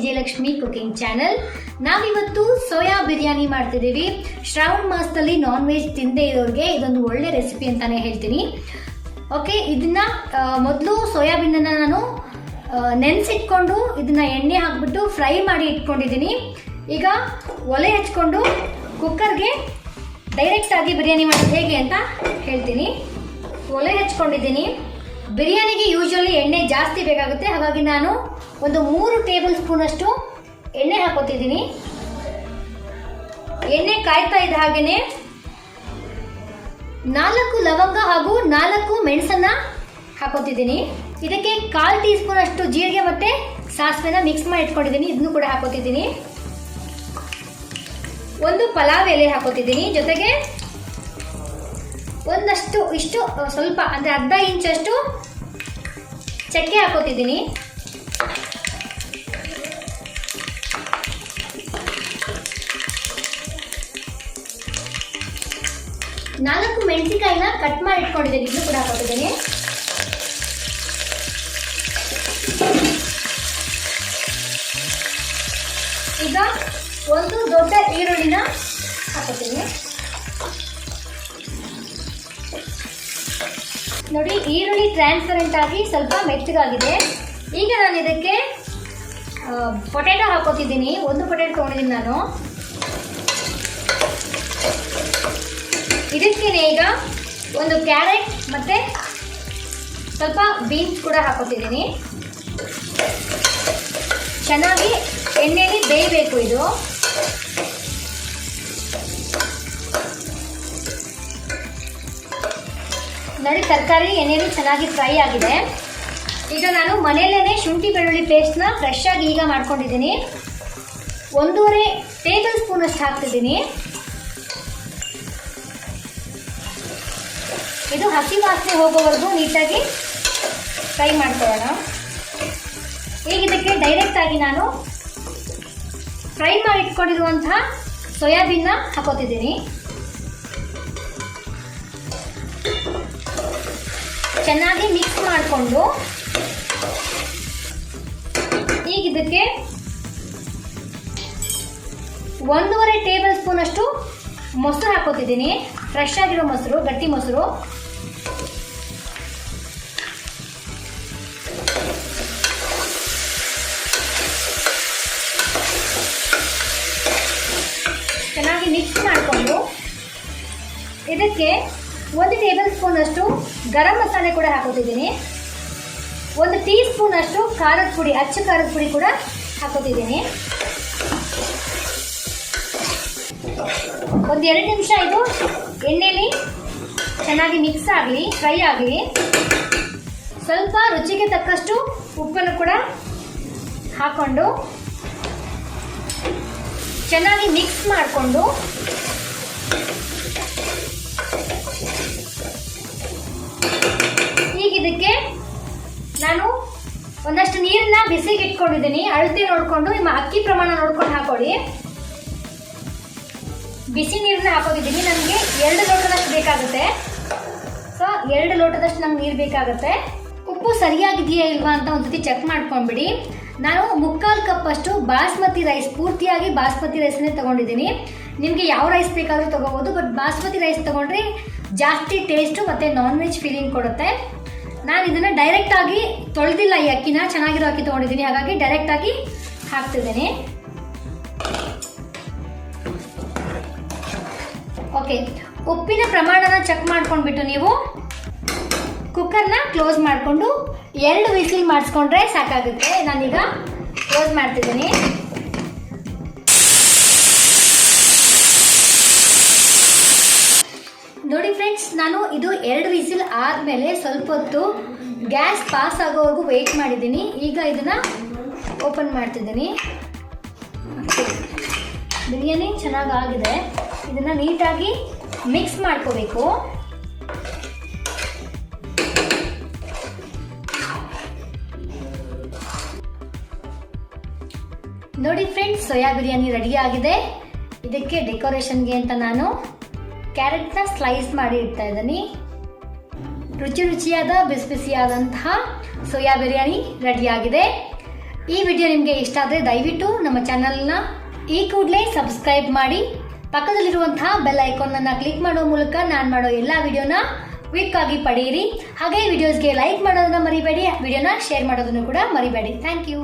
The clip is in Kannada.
Vijayalakshmi cooking channel. ನಾವಿವತ್ತು ಸೋಯಾ ಬಿರಿಯಾನಿ ಮಾಡ್ತಿದ್ದೀವಿ. ಶ್ರಾವಣ ಮಾಸದಲ್ಲಿ ನಾನ್ ವೆಜ್ ತಿಂದೇ ಇರೋರಿಗೆ ಇದೊಂದು ಒಳ್ಳೆ ರೆಸಿಪಿ ಅಂತಾನೆ ಹೇಳ್ತೀನಿ. ಓಕೆ, ಇದನ್ನ ಮೊದಲು ಸೋಯಾಬೀನನ್ನ ನಾನು ನೆನೆಸಿಟ್ಕೊಂಡು ಇದನ್ನ ಎಣ್ಣೆ ಹಾಕ್ಬಿಟ್ಟು ಫ್ರೈ ಮಾಡಿ ಇಟ್ಕೊಂಡಿದ್ದೀನಿ. ಈಗ ಒಲೆ ಹಚ್ಕೊಂಡು ಕುಕ್ಕರ್ಗೆ ಡೈರೆಕ್ಟ್ ಆಗಿ ಬಿರಿಯಾನಿ ಮಾಡೋದು ಹೇಗೆ ಅಂತ ಹೇಳ್ತೀನಿ. ಒಲೆ ಹಚ್ಕೊಂಡಿದ್ದೀನಿ. ಬಿರಿಯಾನಿಗೆ ಯೂಶುವಲಿ ಎಣ್ಣೆ ಜಾಸ್ತಿ ಬೇಕಾಗುತ್ತೆ, ಹಾಗಾಗಿ ನಾನು ಒಂದು 3 ಟೇಬಲ್ ಸ್ಪೂನ್ ಅಷ್ಟು ಎಣ್ಣೆ ಹಾಕೋತಿದ್ದೀನಿ. ಎಣ್ಣೆ ಕಾಯ್ತಾ ಇದ್ದ ಹಾಗೇನೆ 4 ಲವಂಗ ಹಾಗೂ 4 ಮೆಣಸನ್ನ ಹಾಕೋತಿದ್ದೀನಿ. ಇದಕ್ಕೆ 1/4 ಟೀ ಸ್ಪೂನ್ ಅಷ್ಟು ಜೀರಿಗೆ ಮತ್ತೆ ಸಾಸಿವೆನ ಮಿಕ್ಸ್ ಮಾಡಿ ಇಟ್ಕೊಂಡಿದ್ದೀನಿ, ಇದನ್ನು ಕೂಡ ಹಾಕೋತಿದ್ದೀನಿ. ಒಂದು ಪಲಾವ್ ಎಲೆ ಹಾಕೋತಿದ್ದೀನಿ, ಜೊತೆಗೆ ಒಂದಷ್ಟು ಇಷ್ಟು ಸ್ವಲ್ಪ ಅಂದ್ರೆ ಅರ್ಧ ಇಂಚಷ್ಟು ಚಕ್ಕೆ ಹಾಕೋತಿದ್ದೀನಿ. ನಾಲ್ಕು ಮೆಣಸಿನಕಾಯಿನ ಕಟ್ ಮಾಡಿ ಇಟ್ಕೊಂಡಿದ್ದೀನಿ, ಇದನ್ನು ಕೂಡ ಹಾಕೋತಿದ್ದೀನಿ. ಈಗ ಒಂದು ದೊಡ್ಡ ಈರುಳ್ಳಿನ ಹಾಕೋತೀನಿ. ನೋಡಿ, ಈರುಳ್ಳಿ ಟ್ರಾನ್ಸ್ಪರೆಂಟ್ ಆಗಿ ಸ್ವಲ್ಪ ಮೆತ್ತಗಾಗಿದೆ. ಈಗ ನಾನು ಇದಕ್ಕೆ ಪೊಟ್ಯಾಟೊ ಹಾಕೋತಿದ್ದೀನಿ. ಒಂದು ಪೊಟ್ಯಾಟೊ ತೊಗೊಂಡಿದ್ದೀನಿ ನಾನು. ಇದಕ್ಕೇನೆ ಈಗ ಒಂದು ಕ್ಯಾರೆಟ್ ಮತ್ತೆ ಸ್ವಲ್ಪ ಬೀನ್ಸ್ ಕೂಡ ಹಾಕೋತಿದ್ದೀನಿ. ಚೆನ್ನಾಗಿ ಎಣ್ಣೆಯಲ್ಲಿ ಬೇಯಬೇಕು ಇದು. ನೋಡಿ, ತರಕಾರಿ ಎಣ್ಣೆಯಲ್ಲಿ ಚೆನ್ನಾಗಿ ಫ್ರೈ ಆಗಿದೆ. ಈಗ ನಾನು ಮನೆಯಲ್ಲೇ ಶುಂಠಿ ಬೆಳ್ಳುಳ್ಳಿ ಪೇಸ್ಟ್ನ ಫ್ರೆಶ್ ಆಗಿ ಈಗ ಮಾಡ್ಕೊಂಡಿದ್ದೀನಿ. 1.5 ಟೇಬಲ್ ಸ್ಪೂನ್ ಅಷ್ಟು ಹಾಕ್ತಿದ್ದೀನಿ. ಇದು ಹಸಿ ವಾಸನೆ ಹೋಗೋವರೆಗೂ ನೀಟಾಗಿ ಫ್ರೈ ಮಾಡ್ಕೊಳ್ಳೋಣ. ಈಗ ಇದಕ್ಕೆ ಡೈರೆಕ್ಟ್ ಆಗಿ ನಾನು ಫ್ರೈ ಮಾಡಿ ಇಟ್ಕೊಂಡಿರುವಂತಹ ಸೋಯಾಬೀನ್ನ ಹಾಕೋತಿದ್ದೀನಿ. ಚೆನ್ನಾಗಿ ಮಿಕ್ಸ್ ಮಾಡಿಕೊಂಡು ಈಗ ಇದಕ್ಕೆ 1.5 ಟೇಬಲ್ ಸ್ಪೂನ್ ಅಷ್ಟು ಮೊಸರು ಹಾಕೋತಿದ್ದೀನಿ. ಫ್ರೆಶ್ ಆಗಿರೋ ಮೊಸರು, ಗಟ್ಟಿ ಮೊಸರು. ಚೆನ್ನಾಗಿ ಮಿಕ್ಸ್ ಮಾಡಿಕೊಂಡು ಇದಕ್ಕೆ 1 ಟೇಬಲ್ ಸ್ಪೂನ್ ಅಷ್ಟು ಗರಂ ಮಸಾಲೆ ಕೂಡ ಹಾಕೋತಿದ್ದೀನಿ. 1 ಟೀ ಸ್ಪೂನ್ ಅಷ್ಟು ಖಾರದ ಪುಡಿ, ಅಚ್ಚ ಖಾರದ ಪುಡಿ ಕೂಡ ಹಾಕೋತಿದ್ದೀನಿ. ಒಂದು 2 ನಿಮಿಷ ಇದು ಎಣ್ಣೆಯಲ್ಲಿ ಚೆನ್ನಾಗಿ ಮಿಕ್ಸ್ ಆಗಲಿ, ಫ್ರೈ ಆಗಲಿ. ಸ್ವಲ್ಪ ರುಚಿಗೆ ತಕ್ಕಷ್ಟು ಉಪ್ಪನ್ನು ಕೂಡ ಹಾಕೊಂಡು ಚೆನ್ನಾಗಿ ಮಿಕ್ಸ್ ಮಾಡಿಕೊಂಡು ಈಗ ಇದಕ್ಕೆ ನಾನು ಒಂದಷ್ಟು ನೀರನ್ನ ಬಿಸಿಗೆ ಇಟ್ಕೊಂಡಿದ್ದೀನಿ. ಅಳತೆ ನೋಡಿಕೊಂಡು ನಿಮ್ಮ ಅಕ್ಕಿ ಪ್ರಮಾಣ ನೋಡ್ಕೊಂಡು ಹಾಕೊಳ್ಳಿ. ಬಿಸಿ ನೀರನ್ನ ಹಾಕೋತಿದ್ದೀನಿ. ನನಗೆ 2 ಲೋಟದಷ್ಟು ಬೇಕಾಗುತ್ತೆ. ಸೊ 2 ಲೋಟದಷ್ಟು ನಮ್ಗೆ ನೀರು ಬೇಕಾಗುತ್ತೆ. ಉಪ್ಪು ಸರಿಯಾಗಿದೆಯಾ ಇಲ್ವಾ ಅಂತ ಒಂದ್ಸತಿ ಚೆಕ್ ಮಾಡ್ಕೊಂಡ್ಬಿಡಿ. ನಾನು 3/4 ಕಪ್ ಅಷ್ಟು ಬಾಸ್ಮತಿ ರೈಸ್, ಪೂರ್ತಿಯಾಗಿ ಬಾಸ್ಮತಿ ರೈಸನ್ನೇ ತಗೊಂಡಿದ್ದೀನಿ. ನಿಮಗೆ ಯಾವ ರೈಸ್ ಬೇಕಾದರೂ ತಗೋಬೋದು, ಬಟ್ ಬಾಸ್ಮತಿ ರೈಸ್ ತಗೊಂಡ್ರೆ ಜಾಸ್ತಿ ಟೇಸ್ಟು ಮತ್ತು ನಾನ್ ವೆಜ್ ಫೀಲಿಂಗ್ ಕೊಡುತ್ತೆ. ನಾನು ಇದನ್ನು ಡೈರೆಕ್ಟಾಗಿ ತೊಳೆದಿಲ್ಲ, ಈ ಅಕ್ಕಿನ ಚೆನ್ನಾಗಿರೋ ಅಕ್ಕಿ ತೊಗೊಂಡಿದ್ದೀನಿ, ಹಾಗಾಗಿ ಡೈರೆಕ್ಟಾಗಿ ಹಾಕ್ತಿದ್ದೀನಿ. ಓಕೆ, ಉಪ್ಪಿನ ಪ್ರಮಾಣನ ಚೆಕ್ ಮಾಡ್ಕೊಂಡ್ಬಿಟ್ಟು ನೀವು ಕುಕ್ಕರ್ನ ಕ್ಲೋಸ್ ಮಾಡಿಕೊಂಡು 2 ವಿಸಿಲ್ ಮಾಡಿಸ್ಕೊಂಡ್ರೆ ಸಾಕಾಗುತ್ತೆ. ನಾನೀಗ ಕ್ಲೋಸ್ ಮಾಡ್ತಿದ್ದೀನಿ. ನೋಡಿ ಫ್ರೆಂಡ್ಸ್, ನಾನು ಇದು 2 ವಿಸಿಲ್ ಆದಮೇಲೆ ಸ್ವಲ್ಪ ಹೊತ್ತು ಗ್ಯಾಸ್ ಪಾಸ್ ಆಗೋವರೆಗೂ ವೆಯ್ಟ್ ಮಾಡಿದ್ದೀನಿ. ಈಗ ಇದನ್ನು ಓಪನ್ ಮಾಡ್ತಿದ್ದೀನಿ. ಬಿರಿಯಾನಿ ಚೆನ್ನಾಗಾಗಿದೆ. ಇದನ್ನು ನೀಟಾಗಿ ಮಿಕ್ಸ್ ಮಾಡ್ಕೋಬೇಕು. ನೋಡಿ ಫ್ರೆಂಡ್ಸ್, ಸೋಯಾ ಬಿರಿಯಾನಿ ರೆಡಿ ಆಗಿದೆ. ಇದಕ್ಕೆ ಡೆಕೋರೇಷನ್ಗೆ ಅಂತ ನಾನು ಕ್ಯಾರೆಟ್ನ ಸ್ಲೈಸ್ ಮಾಡಿ ಇಡ್ತಾ ಇದ್ದೀನಿ. ರುಚಿಯಾದ ಬಿಸಿ ಬಿಸಿಯಾದಂತಹ ಸೋಯಾ ಬಿರಿಯಾನಿ ರೆಡಿಯಾಗಿದೆ. ಈ ವಿಡಿಯೋ ನಿಮಗೆ ಇಷ್ಟ ಆದರೆ ದಯವಿಟ್ಟು ನಮ್ಮ ಚಾನಲ್ನ ಈ ಕೂಡಲೇ ಸಬ್ಸ್ಕ್ರೈಬ್ ಮಾಡಿ, ಪಕ್ಕದಲ್ಲಿರುವಂತಹ ಬೆಲ್ ಐಕಾನ್ ಅನ್ನು ಕ್ಲಿಕ್ ಮಾಡೋ ಮೂಲಕ ನಾನು ಮಾಡೋ ಎಲ್ಲ ವಿಡಿಯೋನ ಕ್ವಿಕ್ ಆಗಿ ಪಡೆಯಿರಿ. ಹಾಗೆ ವಿಡಿಯೋಸ್ಗೆ ಲೈಕ್ ಮಾಡೋದನ್ನ ಮರಿಬೇಡಿ, ವಿಡಿಯೋನ ಶೇರ್ ಮಾಡೋದನ್ನು ಕೂಡ ಮರಿಬೇಡಿ. Thank you.